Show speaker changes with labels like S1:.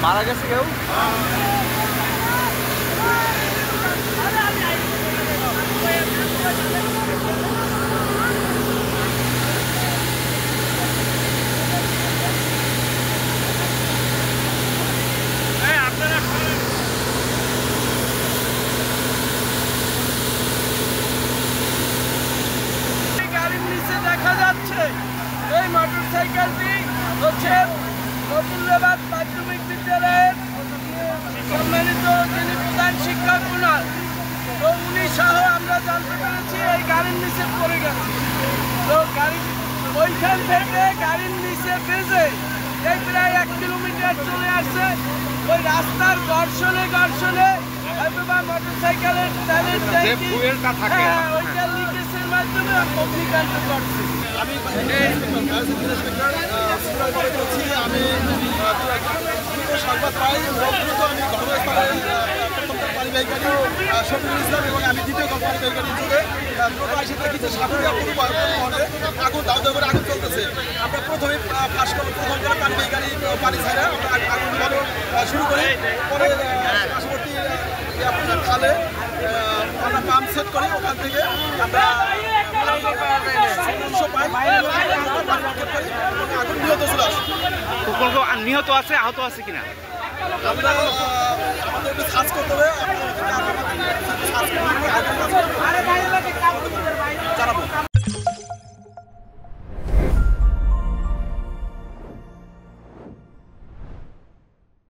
S1: মারা গেছে কেউ?
S2: দেখা যাচ্ছে এই মোটরসাইকেলটি হচ্ছে নতুল্লাবাদ মাধ্যমিক বিদ্যালয়ের সম্মানিত যিনি প্রধান শিক্ষক ওনার, তো উনি সহ আমরা জানতে পেরেছি এই গাড়ির নিচে পড়ে গেছে। তো গাড়ি ওইখান থেকে গাড়ির নিচে বেজে এই প্রায় 1 কিলোমিটার চলে আসছে। ওই রাস্তার ঘর্ষণে অথবা মোটরসাইকেলের তেলের ট্যাঙ্কি ওইটা লিকেজের মাধ্যমে অগ্নিকাণ্ড ঘটছে।
S3: আমি সংবাদ পাই আমি ঘটনাস্থলে পারিবাহিক গাড়ি শফিকুল ইসলাম এবং আমি দ্বিতীয় পারিবাহিক গাড়ি চলে এসে দেখি যে সাগরিয়া পরিবহনে আগুন দাও দাও করে আগুন চলতেছে। আমরা প্রথমে ফাঁস করবো প্রথম করে পারিবাহিক গাড়ি পানি ছাড়া আমরা আগুন ধরো শুরু করি। পরে পার্শ্ববর্তী খালে আমরা পাম্প সেট করি, ওখান থেকে আমরা
S1: নিহত আছে, আহত আছে কিনা
S3: আমাদের একটু সার্চ করতে হবে, জানাবো।